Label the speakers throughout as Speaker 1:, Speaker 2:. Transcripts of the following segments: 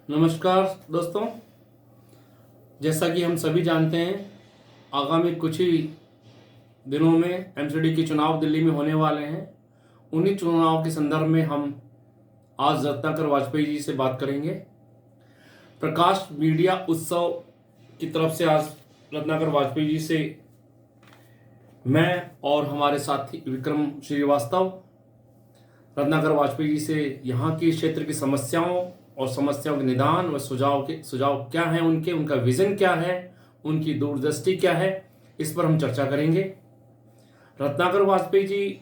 Speaker 1: नमस्कार दोस्तों। जैसा कि हम सभी जानते हैं, आगामी कुछ ही दिनों में एमसीडी के चुनाव दिल्ली में होने वाले हैं। उन्हीं चुनाव के संदर्भ में हम आज रत्नाकर वाजपेयी जी से बात करेंगे। प्रकाश मीडिया उत्सव की तरफ से आज रत्नाकर वाजपेयी जी से मैं और हमारे साथी विक्रम श्रीवास्तव रत्नाकर वाजपेयी जी से यहाँ की क्षेत्र की समस्याओं और समस्याओं के निदान व सुझाव क्या हैं, उनका विजन क्या है, उनकी दूरदृष्टि क्या है, इस पर हम चर्चा करेंगे। रत्नाकर वाजपेयी जी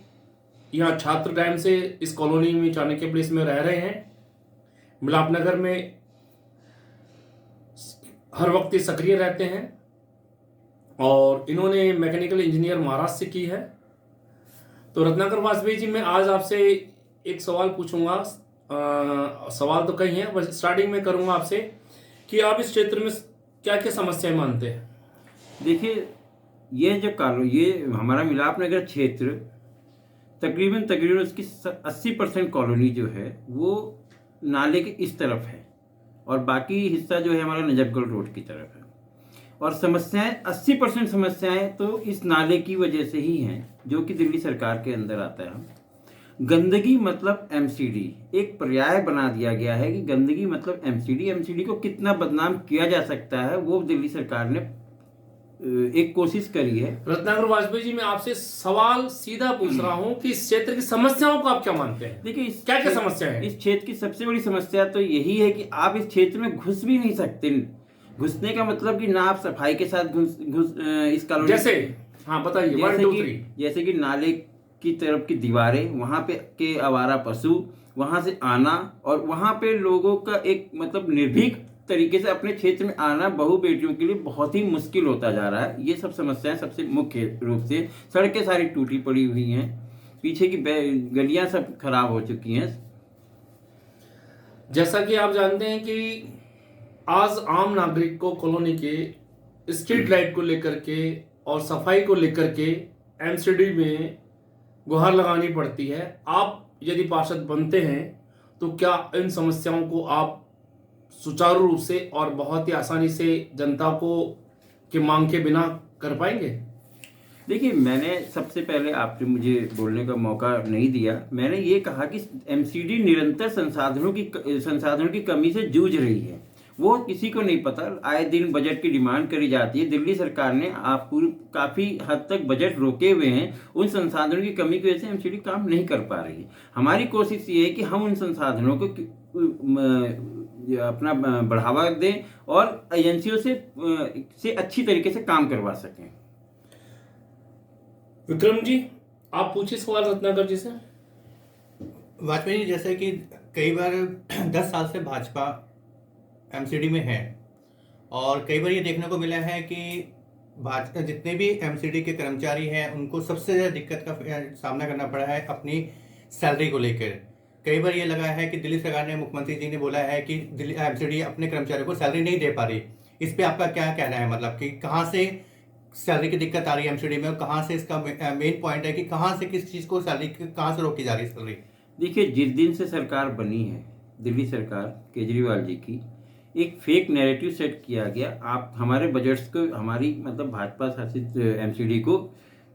Speaker 1: यहाँ छात्र टाइम से इस कॉलोनी में चाणक्य प्लेस में रह रहे हैं। मिलाप नगर में हर वक्त ये सक्रिय रहते हैं और इन्होंने मैकेनिकल इंजीनियर महाराष्ट्र से की है। तो रत्नाकर वाजपेयी जी, मैं आज आपसे एक सवाल पूछूंगा। सवाल तो कई हैं, बस स्टार्टिंग में करूंगा आपसे कि आप इस क्षेत्र में क्या क्या समस्याएं मानते हैं।
Speaker 2: देखिए, ये हमारा मिलाप नगर क्षेत्र तकरीबन उसकी 80% कॉलोनी जो है वो नाले के इस तरफ है और बाकी हिस्सा जो है हमारा नजफगढ़ रोड की तरफ है। और समस्याएं 80% समस्याएं तो इस नाले की वजह से ही हैं जो कि दिल्ली सरकार के अंदर आता है। गंदगी मतलब एमसीडी एक पर्याय बना दिया गया है कि गंदगी मतलब एमसीडी को कितना बदनाम किया जा सकता है वो दिल्ली सरकार ने एक कोशिश करी है।
Speaker 1: रत्नाकर वाजपेयी जी, मैं आपसे सवाल सीधा पूछ रहा हूं कि इस क्षेत्र की समस्याओं को आप क्या मानते हैं।
Speaker 2: देखिए,
Speaker 1: क्या क्या समस्या है
Speaker 2: इस क्षेत्र की सबसे बड़ी समस्या तो यही है कि आप इस क्षेत्र में घुस भी नहीं सकते। घुसने का मतलब कि ना आप सफाई के साथ घुस इस कॉलोनी
Speaker 1: जैसे, हाँ बताइए।
Speaker 2: जैसे कि नाले की तरफ की दीवारें, वहां पे के आवारा पशु वहां से आना और वहां पे लोगों का एक मतलब निर्भीक तरीके से अपने क्षेत्र में आना बहु बेटियों के लिए बहुत ही मुश्किल होता जा रहा है। ये सब समस्याएं सबसे मुख्य रूप से, सड़कें सारी टूटी पड़ी हुई हैं, पीछे की गलियां सब खराब हो चुकी हैं।
Speaker 1: जैसा कि आप जानते हैं कि आज आम नागरिक को कॉलोनी के स्ट्रीट लाइट को लेकर के और सफाई को लेकर के एमसीडी में गुहार लगानी पड़ती है। आप यदि पार्षद बनते हैं तो क्या इन समस्याओं को आप सुचारू रूप से और बहुत ही आसानी से जनता को की मांग के बिना कर पाएंगे?
Speaker 2: देखिए, मैंने सबसे पहले आपने मुझे बोलने का मौका नहीं दिया। मैंने ये कहा कि एमसीडी निरंतर संसाधनों की कमी से जूझ रही है। वो किसी को नहीं पता। आए दिन बजट की डिमांड करी जाती है। दिल्ली सरकार ने काफ़ी हद तक बजट रोके हुए हैं। उन संसाधनों की कमी की वजह से एमसीडी काम नहीं कर पा रही है। हमारी कोशिश ये है कि हम उन संसाधनों को अपना बढ़ावा दें और एजेंसियों से अच्छी तरीके से काम करवा सकें।
Speaker 1: विक्रम जी, आप पूछिए सवाल रत्नाकर जी से।
Speaker 3: वाजपेयी जी, जैसे कि कई बार 10 साल से भाजपा एमसीडी में है और कई बार ये देखने को मिला है कि भाजपा जितने भी एमसीडी के कर्मचारी हैं उनको सबसे ज़्यादा दिक्कत का सामना करना पड़ा है अपनी सैलरी को लेकर। कई बार ये लगा है कि दिल्ली सरकार ने, मुख्यमंत्री जी ने बोला है कि दिल्ली एमसीडी अपने कर्मचारियों को सैलरी नहीं दे पा रही। इस पर आपका क्या कहना है, मतलब कि कहाँ से सैलरी की दिक्कत आ रही है एमसीडी में और कहाँ से इसका मेन पॉइंट है कि कहाँ से किस चीज़ को सैलरी कहाँ से रोकी जा रही है सैलरी?
Speaker 2: देखिए, जिस दिन से सरकार बनी है दिल्ली सरकार केजरीवाल जी की, एक फेक नैरेटिव सेट किया गया। आप हमारे बजट्स को, हमारी मतलब भाजपा शासित एमसीडी को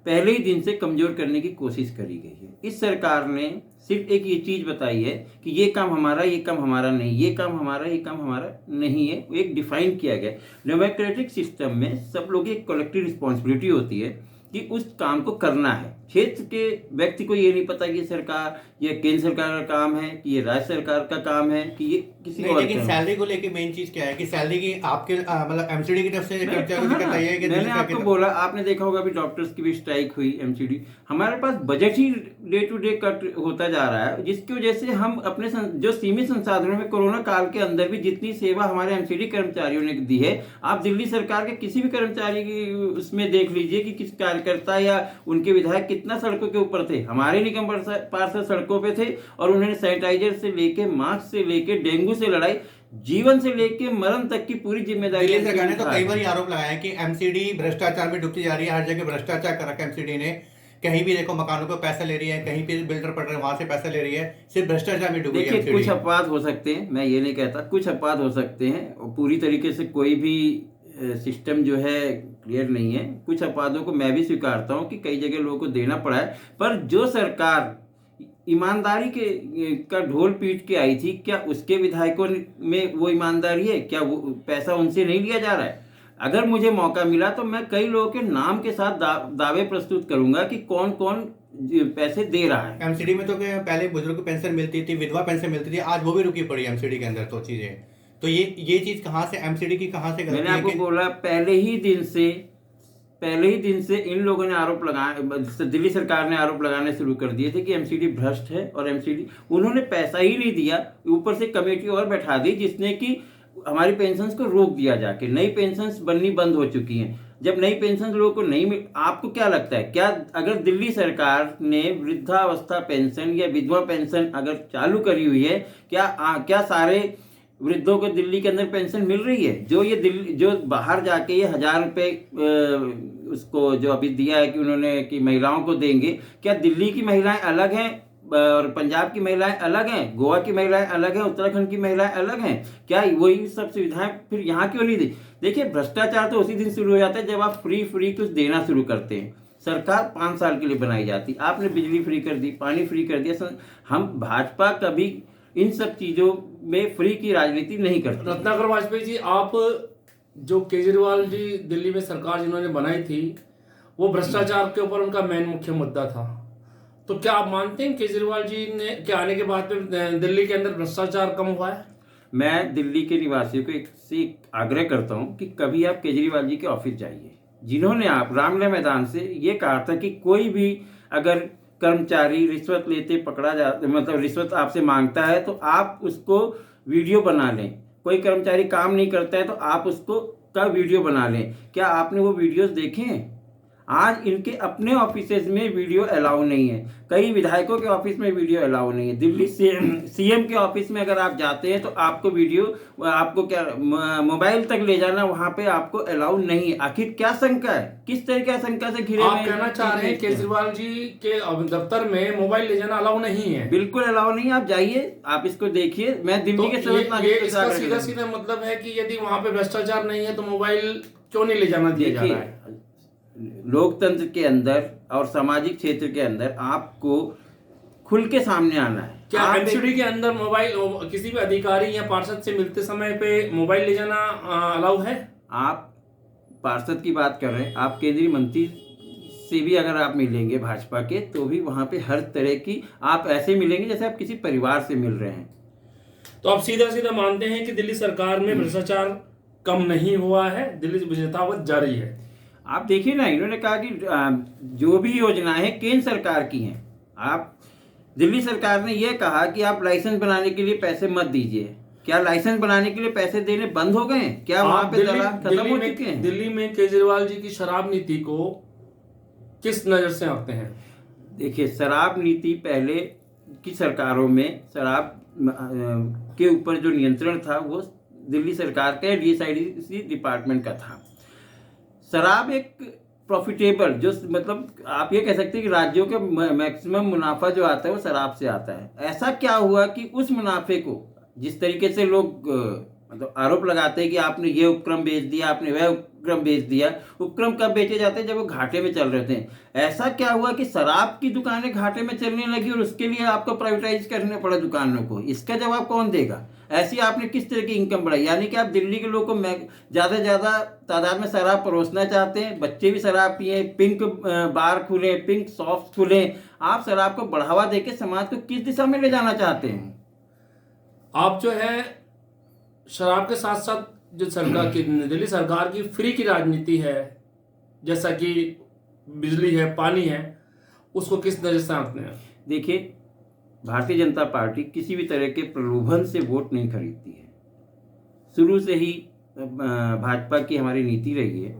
Speaker 2: पहले ही दिन से कमजोर करने की कोशिश करी गई है। इस सरकार ने सिर्फ एक ये चीज़ बताई है कि ये काम हमारा, ये काम हमारा नहीं, ये काम हमारा, ये काम हमारा नहीं है। एक डिफाइन किया गया। डेमोक्रेटिक सिस्टम में सब लोग एक कलेक्टिव रिस्पॉन्सिबिलिटी होती है कि उस काम को करना है। क्षेत्र के व्यक्ति को ये नहीं पता कि सरकार, ये केंद्र सरकार का काम है कि ये राज्य सरकार का काम है कि ये किसी को। लेकिन
Speaker 3: सैलरी को लेके मेन चीज क्या है कि सैलरी की आपके मतलब एमसीडी की तरफ से
Speaker 2: मैंने आपको बोला, आपने देखा होगा अभी डॉक्टर्स की भी स्ट्राइक हुई एमसीडी। हमारे पास बजट ही डे टू डे कट होता जा रहा है, जिसकी वजह से हम अपने जो सीमित संसाधनों में कोरोना काल के अंदर भी जितनी सेवा हमारे एमसीडी कर्मचारियों ने दी है, आप दिल्ली सरकार के किसी भी कर्मचारी की उसमें देख लीजिए कि किस कार्यकर्ता या उनके विधायक कितना सड़कों के ऊपर थे। हमारे निगम पार्षद सड़कों पे थे और उन्होंने सैनिटाइजर से लेके, मास्क से लेके, डेंगू से लड़ाई, जीवन से लेके मरण तक की पूरी जिम्मेदारी।
Speaker 3: दिल्ली सरकार ने तो कई बार आरोप लगाया कि एमसीडी भ्रष्टाचार में डूबती जा रही है, हर जगह भ्रष्टाचार कर रखा है एमसीडी ने। कहीं भी देखो मकानों पे पैसा ले रही है, कहीं पे बिल्डर पड़ रहे हैं वहां से पैसा ले रही है, सिर्फ भ्रष्टाचार में डूबी है
Speaker 2: देखिए,
Speaker 3: MCD।
Speaker 2: कुछ अपवाद हो सकते हैं, मैं ये नहीं कहता, कुछ अपवाद हो सकते हैं और पूरी तरीके से कोई भी सिस्टम जो है क्लियर नहीं है। कुछ अपवादों को मैं भी स्वीकारता हूँ कि कई जगह लोगों को देना पड़ा है, पर जो सरकार ईमानदारी का ढोल पीट के आई थी, क्या उसके विधायकों में वो ईमानदारी है? क्या वो पैसा उनसे नहीं लिया जा रहा है? अगर मुझे मौका मिला तो मैं कई लोगों के नाम के साथ दावे प्रस्तुत करूंगा कि कौन कौन पैसे दे रहा है।
Speaker 3: एमसीडी में तो क्या पहले बुजुर्ग पेंशन मिलती थी, विधवा पेंशन मिलती थी, आज वो भी रुकी पड़ी है एमसीडी के अंदर तो चीजें। तो ये चीज कहाँ से, एमसीडी की कहाँ से गलती
Speaker 2: मैंने
Speaker 3: है
Speaker 2: आपको बोला पहले ही दिन से इन लोगों ने आरोप लगाए, दिल्ली सरकार ने आरोप लगाने शुरू कर दिए थे कि एमसीडी भ्रष्ट है और एमसीडी, उन्होंने पैसा ही नहीं दिया, ऊपर से कमेटी और बैठा दी जिसने कि हमारी पेंशन्स को रोक दिया जाके नई पेंशन्स बननी बंद हो चुकी हैं। जब नई पेंशन लोगों को नहीं मिल, आपको क्या लगता है, क्या अगर दिल्ली सरकार ने वृद्धावस्था पेंशन या विधवा पेंशन अगर चालू करी हुई है, क्या सारे वृद्धों को दिल्ली के अंदर पेंशन मिल रही है? जो ये दिल्ली, जो बाहर जाके ये 1000 रुपये उसको जो अभी दिया है कि उन्होंने कि महिलाओं को देंगे, क्या दिल्ली की महिलाएं अलग हैं और पंजाब की महिलाएं अलग हैं, गोवा की महिलाएं अलग हैं, उत्तराखंड की महिलाएं अलग हैं? क्या वही सब सुविधाएं फिर यहाँ क्यों नहीं दी? देखिए, भ्रष्टाचार तो उसी दिन शुरू हो जाता है जब आप फ्री कुछ देना शुरू करते हैं। सरकार 5 साल के लिए बनाई जाती, आपने बिजली फ्री कर दी, पानी फ्री कर दिया। हम भाजपा कभी इन सब चीजों में फ्री की राजनीति नहीं करती।
Speaker 1: रत्नाकर वाजपेयी जी, आप जो केजरीवाल जी दिल्ली में सरकार जिन्होंने बनाई थी, वो भ्रष्टाचार के ऊपर उनका मेन मुख्य मुद्दा था। तो क्या आप मानते हैं केजरीवाल जी ने के आने के बाद में दिल्ली के अंदर भ्रष्टाचार कम हुआ है?
Speaker 2: मैं दिल्ली के निवासियों को एक आग्रह करता हूं कि कभी आप केजरीवाल जी के ऑफिस जाइए, जिन्होंने आप रामलीला मैदान से ये कहा था कि कोई भी अगर कर्मचारी रिश्वत लेते पकड़ा जा, मतलब रिश्वत आपसे मांगता है तो आप उसको वीडियो बना लें। कोई कर्मचारी काम नहीं करता है तो आप उसको का वीडियो बना लें। क्या आपने वो वीडियोस देखे हैं? आज इनके अपने ऑफिसेज में वीडियो अलाउ नहीं है, कई विधायकों के ऑफिस में वीडियो अलाउ नहीं है। दिल्ली सीएम के ऑफिस में अगर आप जाते हैं तो आपको वीडियो, आपको क्या मोबाइल तक ले जाना वहां पे आपको अलाउ नहीं है। आखिर क्या शंका है, किस तरह की शंका से घिरे?
Speaker 1: आप कहना चाह रहे हैं केजरीवाल जी के दफ्तर में मोबाइल ले जाना अलाउ नहीं है?
Speaker 2: बिल्कुल अलाउ नहीं है। आप जाइए, आप इसको देखिए। मैं दिल्ली के
Speaker 1: इसका सीधा मतलब है कि यदि वहां पे भ्रष्टाचार नहीं है तो मोबाइल क्यों नहीं ले जाना दिया जा रहा है?
Speaker 2: लोकतंत्र के अंदर और सामाजिक क्षेत्र के अंदर आपको खुल के सामने आना है।
Speaker 1: क्या एमसीडी के अंदर मोबाइल किसी भी अधिकारी या पार्षद से मिलते समय पे मोबाइल ले जाना अलाउ है?
Speaker 2: आप पार्षद की बात कर रहे हैं, आप केंद्रीय मंत्री से भी अगर आप मिलेंगे भाजपा के, तो भी वहां पे हर तरह की आप ऐसे मिलेंगे जैसे आप किसी परिवार से मिल रहे हैं।
Speaker 1: तो आप सीधा मानते हैं कि दिल्ली सरकार में भ्रष्टाचार कम नहीं हुआ है, दिल्ली में यथावत जारी है?
Speaker 2: आप देखिए ना, इन्होंने कहा कि जो भी योजनाएं हैं केंद्र सरकार की हैं। आप दिल्ली सरकार ने यह कहा कि आप लाइसेंस बनाने के लिए पैसे मत दीजिए। क्या लाइसेंस बनाने के लिए पैसे देने बंद हो गए हैं? क्या वहां पे दलाल खत्म हो चुके हैं?
Speaker 1: दिल्ली में केजरीवाल जी की शराब नीति को किस नजर से आते हैं?
Speaker 2: देखिए, शराब नीति पहले की सरकारों में शराब के ऊपर जो नियंत्रण था वो दिल्ली सरकार का डीएसआईडी डिपार्टमेंट का था। शराब एक प्रॉफिटेबल, जो मतलब आप ये कह सकते हैं कि राज्यों के मैक्सिमम मुनाफा जो आता है वो शराब से आता है। ऐसा क्या हुआ कि उस मुनाफे को, जिस तरीके से लोग मतलब आरोप लगाते हैं कि आपने ये उपक्रम बेच दिया, आपने वह उपक्रम बेच दिया। उपक्रम कब बेचे जाते हैं? जब वो घाटे में चल रहे थे। ऐसा क्या हुआ कि शराब की दुकानें घाटे में चलने लगी और उसके लिए आपको प्राइवेटाइज करने पड़ा दुकानों को? इसका जवाब कौन देगा? ऐसी आपने किस तरह की इनकम बढ़ाई? यानी कि आप दिल्ली के लोगों को ज़्यादा से ज़्यादा तादाद में शराब परोसना चाहते हैं, बच्चे भी शराब पिए, पिंक बार खुले, पिंक शॉप्स खुले। आप शराब को बढ़ावा देके समाज को किस दिशा में ले जाना चाहते हैं?
Speaker 1: आप जो है शराब के साथ साथ जो सरकार की, दिल्ली सरकार की फ्री की राजनीति है, जैसा कि बिजली है, पानी है, उसको किस नजर से आते हैं?
Speaker 2: देखिए, भारतीय जनता पार्टी किसी भी तरह के प्रलोभन से वोट नहीं खरीदती है। शुरू से ही भाजपा की हमारी नीति रही है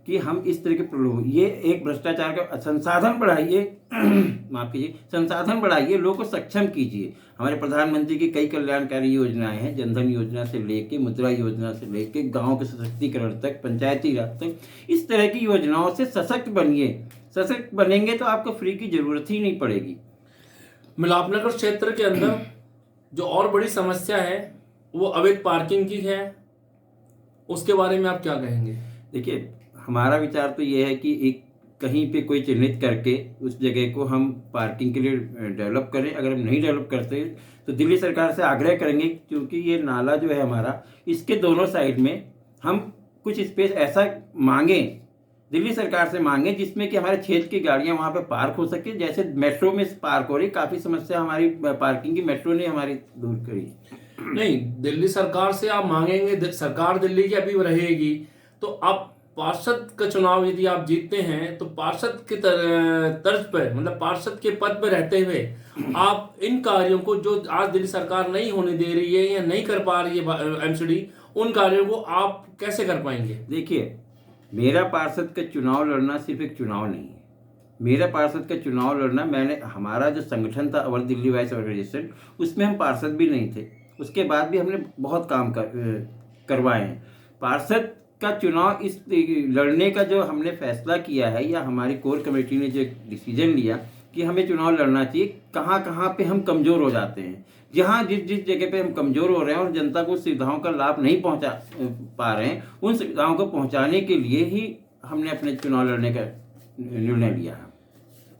Speaker 2: कि हम इस तरह के प्रलोभ, ये एक भ्रष्टाचार का संसाधन बढ़ाइए माफ कीजिए, संसाधन बढ़ाइए, लोगों को सक्षम कीजिए। हमारे प्रधानमंत्री की कई कल्याणकारी योजनाएं हैं, जनधन योजना से लेके, मुद्रा योजना से लेके, गांव के सशक्तिकरण तक, पंचायती राज तक, इस तरह की योजनाओं से सशक्त बनिए। सशक्त बनेंगे तो आपको फ्री की जरूरत ही नहीं पड़ेगी।
Speaker 1: मिलापनगर क्षेत्र के अंदर जो और बड़ी समस्या है वो अवैध पार्किंग की है, उसके बारे में आप क्या कहेंगे?
Speaker 2: देखिए, हमारा विचार तो ये है कि एक कहीं पे कोई चिन्हित करके उस जगह को हम पार्किंग के लिए डेवलप करें। अगर हम नहीं डेवलप करते तो दिल्ली सरकार से आग्रह करेंगे, क्योंकि ये नाला जो है हमारा, इसके दोनों साइड में हम कुछ स्पेस ऐसा मांगें, दिल्ली सरकार से मांगे, जिसमें कि हमारे क्षेत्र की गाड़ियां वहां पे पार्क हो सके, जैसे मेट्रो में पार्क हो रही। काफ़ी समस्या हमारी पार्किंग की मेट्रो ने हमारी दूर करी।
Speaker 1: नहीं, दिल्ली सरकार से आप मांगेंगे, सरकार दिल्ली की अभी रहेगी, तो आप पार्षद का चुनाव यदि आप जीतते हैं तो पार्षद के तर्ज पर, मतलब पार्षद के पद पर रहते हुए आप इन कार्यों को जो आज दिल्ली सरकार नहीं होने दे रही है या नहीं कर पा रही है एमसीडी, उन कार्यों को आप कैसे कर पाएंगे?
Speaker 2: देखिए, मेरा पार्षद का चुनाव लड़ना सिर्फ एक चुनाव नहीं है। मेरा पार्षद का चुनाव लड़ना, मैंने, हमारा जो संगठन था अवर दिल्ली वाइस ऑर्गेनाइजेशन, उसमें हम पार्षद भी नहीं थे, उसके बाद भी हमने बहुत काम करवाए हैं। पार्षद का चुनाव इस लड़ने का जो हमने फैसला किया है, या हमारी कोर कमेटी ने जो डिसीजन लिया कि हमें चुनाव लड़ना चाहिए, कहाँ कहाँ पे हम कमज़ोर हो जाते हैं, जहाँ जिस जगह पे हम कमज़ोर हो रहे हैं और जनता को सुविधाओं का लाभ नहीं पहुँचा पा रहे हैं, उन सुविधाओं को पहुँचाने के लिए ही हमने अपने चुनाव लड़ने का निर्णय लिया है।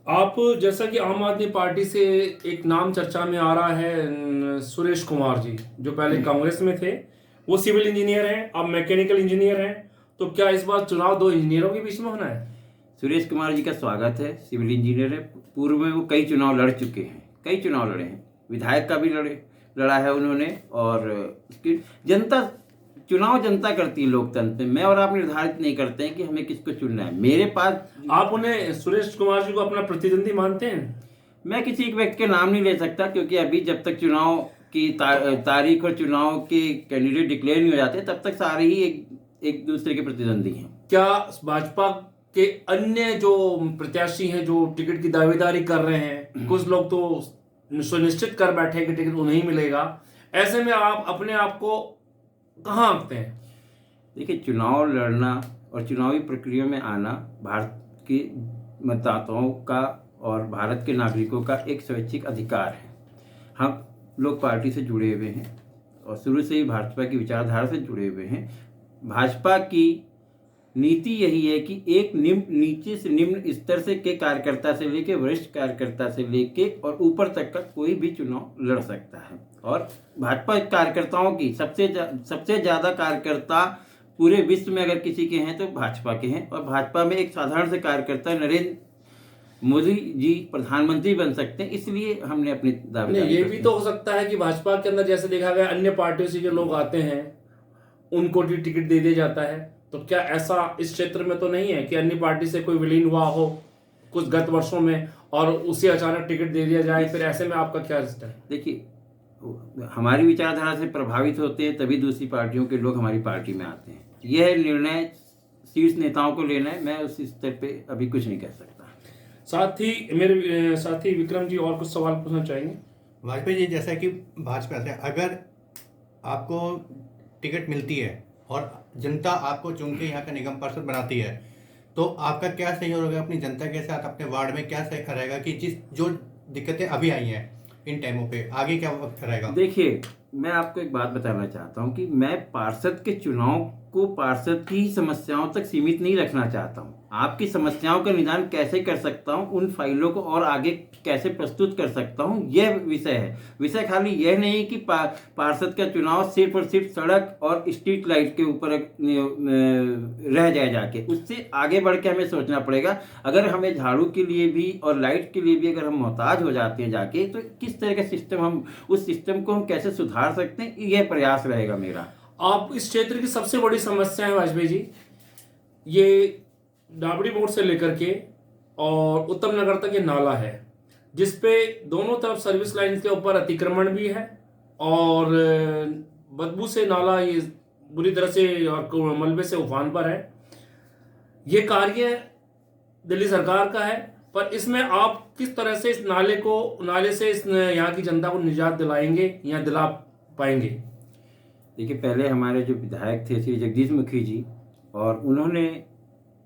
Speaker 1: आप, जैसा कि आम आदमी पार्टी से एक नाम चर्चा में आ रहा है, सुरेश कुमार जी, जो पहले कांग्रेस में थे, वो सिविल इंजीनियर हैं, अब मैकेनिकल इंजीनियर हैं, तो क्या इस बार चुनाव दो इंजीनियरों के बीच में होना है?
Speaker 2: सुरेश कुमार जी का स्वागत है, सिविल इंजीनियर है, पूर्व में वो कई चुनाव लड़ चुके हैं, कई चुनाव लड़े हैं, विधायक का भी लड़ा है उन्होंने। और उसकी चुनाव जनता करती है लोकतंत्र में, मैं और आप निर्धारित नहीं करते हैं कि हमें किसको चुनना है। मेरे पास, आप
Speaker 1: उन्हें, सुरेश कुमार जी को अपना प्रतिद्वंदी मानते हैं?
Speaker 2: मैं किसी एक व्यक्ति के नाम नहीं ले सकता, क्योंकि अभी जब तक चुनाव की तारीख और चुनाव के कैंडिडेट डिक्लेयर नहीं हो जाते, तब तक सारे ही एक दूसरे के प्रतिद्वंदी हैं।
Speaker 1: क्या भाजपा के अन्य जो प्रत्याशी हैं जो टिकट की दावेदारी कर रहे हैं, कुछ लोग तो सुनिश्चित कर बैठे कि टिकट उन्हें ही मिलेगा, ऐसे में आप अपने आप को कहाँ आंकते हैं?
Speaker 2: देखिए, चुनाव लड़ना और चुनावी प्रक्रिया में आना भारत के मतदाताओं का और भारत के नागरिकों का एक स्वैच्छिक अधिकार है। हम लोग पार्टी से जुड़े हुए हैं और शुरू से ही भाजपा की विचारधारा से जुड़े हुए हैं। भाजपा की नीति यही है कि एक नीचे से निम्न स्तर से के कार्यकर्ता से लेके वरिष्ठ कार्यकर्ता से लेके और ऊपर तक का कोई भी चुनाव लड़ सकता है। और भाजपा कार्यकर्ताओं की सबसे ज़्यादा कार्यकर्ता पूरे विश्व में अगर किसी के हैं तो भाजपा के हैं। और भाजपा में एक साधारण से कार्यकर्ता नरेंद्र मोदी जी प्रधानमंत्री बन सकते हैं, इसलिए हमने अपनी दावेदारी।
Speaker 1: ये भी तो हो सकता है कि भाजपा के अंदर जैसे देखा गया अन्य पार्टियों से जो लोग आते हैं उनको भी टिकट दे दिया जाता है, तो क्या ऐसा इस क्षेत्र में तो नहीं है कि अन्य पार्टी से कोई विलीन हुआ हो कुछ गत वर्षों में और उसे अचानक टिकट दे दिया जाए, फिर ऐसे में आपका क्या रिश्ता है?
Speaker 2: देखिए, हमारी विचारधारा से प्रभावित होते हैं तभी दूसरी पार्टियों के लोग हमारी पार्टी में आते हैं। यह निर्णय शीर्ष नेताओं को लेना है, मैं उस स्तर पे अभी कुछ नहीं कह सकता।
Speaker 1: साथ ही मेरे साथी विक्रम जी और कुछ सवाल पूछना चाहेंगे?
Speaker 3: वाजपेयी जी, जैसा कि भाजपा से अगर आपको टिकट मिलती है और जनता आपको चुन के यहाँ का निगम पार्षद बनाती है, तो आपका क्या सहयोग होगा अपनी जनता के साथ, अपने वार्ड में क्या सहयोग रहेगा कि जो दिक्कतें अभी आई हैं इन टाइमों पे आगे क्या वक्त रहेगा?
Speaker 2: देखिए, मैं आपको एक बात बताना चाहता हूँ कि मैं पार्षद के चुनाव को पार्षद की समस्याओं तक सीमित नहीं रखना चाहता हूँ। आपकी समस्याओं का निदान कैसे कर सकता हूँ, उन फाइलों को और आगे कैसे प्रस्तुत कर सकता हूँ, यह विषय है। विषय खाली यह नहीं कि पार्षद का चुनाव सिर्फ और सिर्फ सड़क और स्ट्रीट लाइट के ऊपर रह जाए जाके। उससे आगे बढ़ के हमें सोचना पड़ेगा। अगर हमें झाड़ू के लिए भी और लाइट के लिए भी अगर हम मोहताज हो जाते हैं जाके, तो किस तरह का सिस्टम, हम उस सिस्टम को हम कैसे सुधार सकते हैं, यह प्रयास रहेगा मेरा।
Speaker 1: आप इस क्षेत्र की सबसे बड़ी समस्या है वाजपेयी जी, ये डाबड़ी मोड़ से लेकर के और उत्तम नगर तक ये नाला है, जिसपे दोनों तरफ सर्विस लाइन के ऊपर अतिक्रमण भी है और बदबू से नाला ये बुरी तरह से और मलबे से उफान पर है। ये कार्य दिल्ली सरकार का है, पर इसमें आप किस तरह से इस नाले से इस यहाँ की जनता को निजात दिलाएंगे या दिला पाएंगे?
Speaker 2: देखिए, पहले हमारे जो विधायक थे श्री जगदीश मुखी जी, और उन्होंने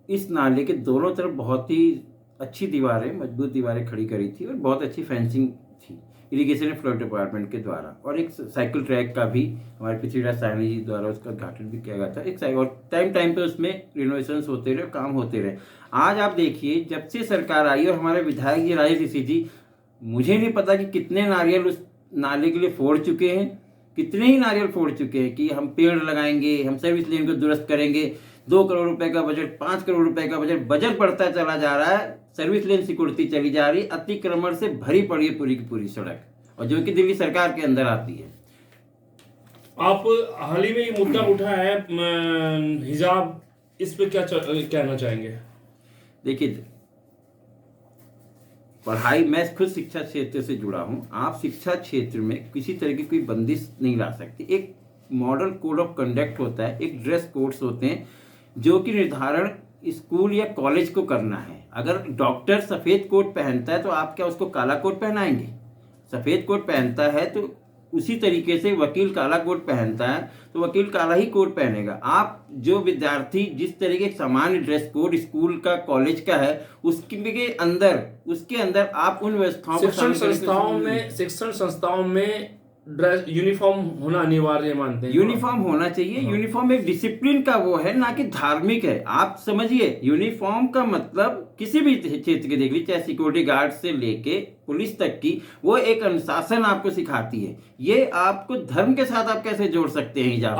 Speaker 2: इस नाले के दोनों तरफ बहुत ही अच्छी दीवारें, मजबूत दीवारें खड़ी करी थी और बहुत अच्छी फेंसिंग थी इरिगेशन एंड फ्लड डिपार्टमेंट के द्वारा, और एक साइकिल ट्रैक का भी हमारे पृथ्वीराज साहनी जी द्वारा उसका उद्घाटन भी किया गया था। और टाइम टाइम पे उसमें रिनोवेशंस होते रहे, काम होते रहे। आज आप देखिए, जब से सरकार आई और हमारे विधायक जी राजेश ऋषि जी, मुझे नहीं पता कि कितने नारियल उस नाले के लिए फोड़ चुके हैं, कितने ही नारियल फोड़ चुके हैं कि हम पेड़ लगाएंगे, हम सर्विस लेन को दुरुस्त करेंगे। 2 करोड़ रुपए का बजट, 5 करोड़ रुपए का बजट बढ़ता चला जा रहा है, सर्विस लेन सिक्योरिटी चली जा रही, अतिक्रमण से भरी पड़ी है पूरी की पूरी सड़क, और जो कि दिल्ली सरकार के अंदर आती है।
Speaker 1: आप हाल ही में ये मुद्दा उठा है हिजाब, इस पे क्या कहना चाहेंगे?
Speaker 2: देखिए, पढ़ाई, मैं खुद शिक्षा क्षेत्र से जुड़ा हूं। आप शिक्षा क्षेत्र में किसी तरह की कोई बंदिश नहीं ला सकते। एक मॉडल कोड ऑफ कंडक्ट होता है, एक ड्रेस कोड्स होते हैं जो कि निर्धारण स्कूल या कॉलेज को करना है। अगर डॉक्टर सफ़ेद कोट पहनता है तो आप क्या उसको काला कोट पहनाएंगे? सफ़ेद कोट पहनता है तो उसी तरीके से वकील काला कोट पहनता है तो वकील काला ही कोट पहनेगा। आप जो विद्यार्थी जिस तरीके का सामान्य ड्रेस कोड स्कूल का, कॉलेज का है, उसके अंदर आप उन व्यवस्थाओं को
Speaker 1: शिक्षण संस्थाओं में ड्रेस यूनिफॉर्म होना अनिवार्य मानते हैं?
Speaker 2: यूनिफॉर्म होना चाहिए। यूनिफॉर्म एक डिसिप्लिन का वो है, ना कि धार्मिक है। आप समझिए, यूनिफॉर्म का मतलब किसी भी क्षेत्र के देख लीजिए, चाहे सिक्योरिटी गार्ड से लेके पुलिस तक की, वो एक अनुशासन आपको सिखाती है। ये आपको धर्म के साथ आप कैसे जोड़ सकते हैं हिजाब?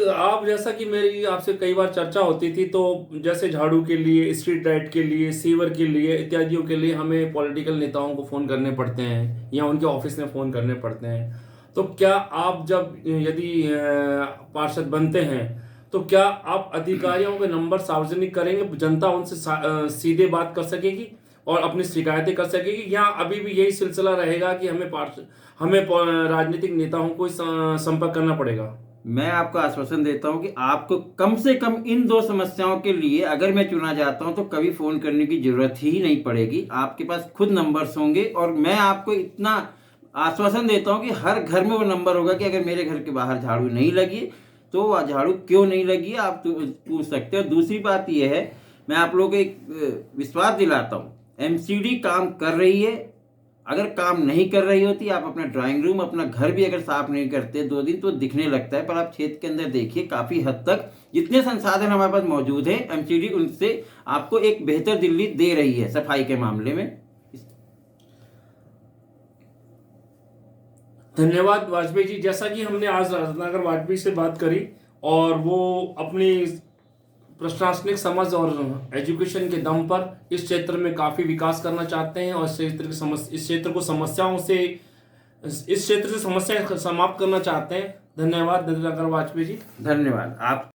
Speaker 1: आप जैसा कि मेरी आपसे कई बार चर्चा होती थी, तो जैसे झाड़ू के लिए, स्ट्रीट लाइट के लिए, सीवर के लिए इत्यादियों के लिए हमें पॉलिटिकल नेताओं को फोन करने पड़ते हैं या उनके ऑफिस में फोन करने पड़ते हैं। तो क्या आप जब यदि पार्षद बनते हैं तो क्या आप अधिकारियों के नंबर सार्वजनिक करेंगे, जनता उनसे सीधे बात कर सकेगी और अपनी शिकायतें कर सकेगी, या अभी भी यही सिलसिला रहेगा कि हमें राजनीतिक नेताओं को संपर्क करना पड़ेगा?
Speaker 2: मैं आपको आश्वासन देता हूं कि आपको कम से कम इन 2 समस्याओं के लिए अगर मैं चुना जाता हूं तो कभी फोन करने की जरूरत ही नहीं पड़ेगी। आपके पास खुद नंबर्स होंगे, और मैं आपको इतना आश्वासन देता हूं कि हर घर में वो नंबर होगा कि अगर मेरे घर के बाहर झाड़ू नहीं लगी तो वह झाड़ू क्यों नहीं लगी, आप तो पूछ सकते हो। दूसरी बात यह है, मैं आप लोगों को एक विश्वास दिलाता हूं, एमसीडी काम कर रही है। अगर काम नहीं कर रही होती, आप अपना ड्राइंग रूम, अपना घर भी अगर साफ नहीं करते 2 दिन, तो दिखने लगता है। पर आप क्षेत्र के अंदर देखिए, काफ़ी हद तक जितने संसाधन हमारे पास मौजूद हैं, एमसीडी उनसे आपको एक बेहतर दिल्ली दे रही है सफाई के मामले में।
Speaker 1: धन्यवाद वाजपेयी जी। जैसा कि हमने आज रत्नाकर वाजपेयी से बात करी और वो अपनी प्रशासनिक समझ और एजुकेशन के दम पर इस क्षेत्र में काफ़ी विकास करना चाहते हैं और इस क्षेत्र से समस्याएं समाप्त करना चाहते हैं। धन्यवाद धन्यवाद वाजपेयी जी।
Speaker 2: धन्यवाद। आप